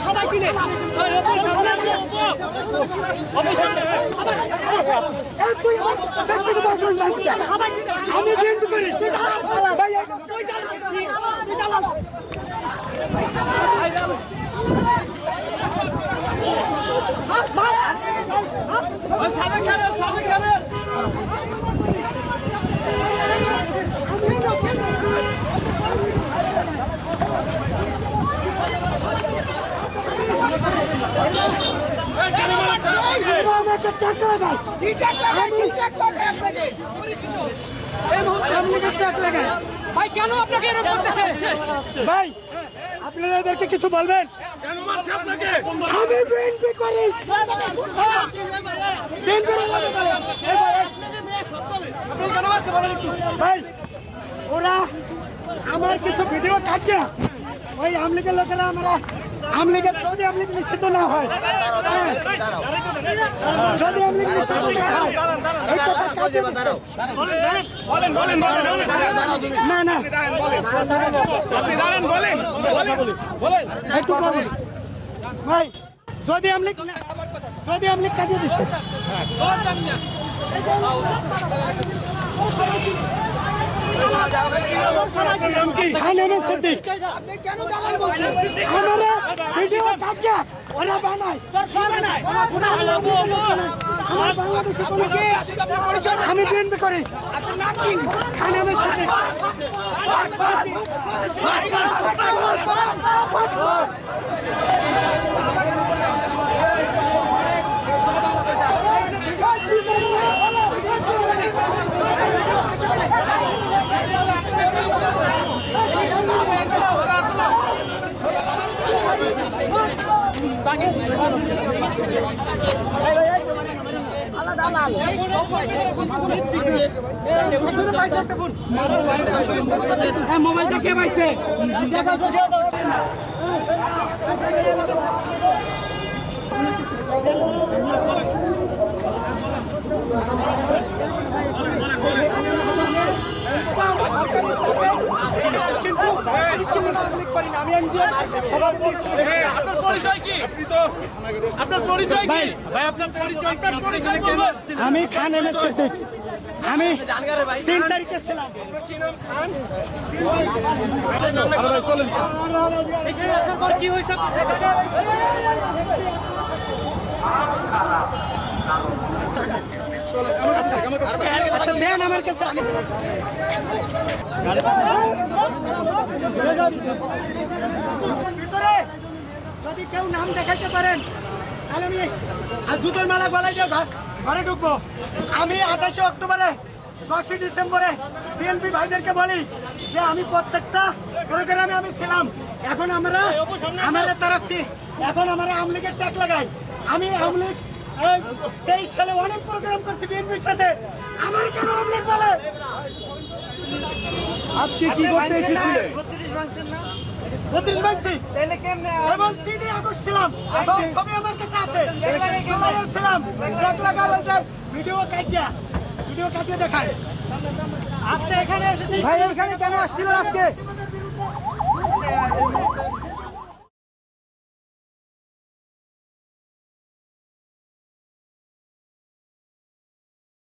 সবাই কিনে আমি বিএনপি করি ভাই কেন আপনাকে ভাই আপনারা এদেরকে কিছু বলবেন? আমি বিএনপি করি ভাই, ওরা আমার কিছু ভিডিও কাটছে ওই আওয়ামী লীগের লোকেরা আমরা আওয়ামী লীগের যদি আওয়ামী লীগ নিষিদ্ধ না হয় যদি আওয়ামী লীগ নিষিদ্ধ না হয় না না একটু বলেন ভাই, যদি আওয়ামী লীগ কাটিয়ে দিচ্ছে আমি বিএনপি করি মোবাইলটা কে পাইছে? আমি খান এম এস সিদ্দিক, আমি 3 তারিখে ছিলাম। কি হয়েছে দেন আমার কাছে। ভিতরে যদি কেউ নাম দেখাইতে পারেন তাহলে আমি জুতোর মালা গলায় দিয়ে ঘরে ঢুকবো। আমি 28 অক্টোবরে 10 ডিসেম্বরে বিএনপি ভাইদেরকে বলি যে আমি প্রত্যেকটা প্রোগ্রামে আমি ছিলাম। এখন আমরা তারাচ্ছি, এখন আমরা আওয়ামী লীগের ট্যাগ লাগাই। আমি আওয়ামী লীগ 23 সালে অনেক প্রোগ্রাম করছি বিএনপির সাথে, আমার কেন আওয়ামী লীগ বলে? আজকে কি করতে এসেছিলেন? 32 ভাঙছি এবং 3 আগস্ট ছিলাম, ছবি আমার কাছে আছে। ছিলাম ভিডিও কাটিয়ে দেখায়। আপনি এখানে এসেছেন ভাই, এখানে কেন আসছিলেন আজকে?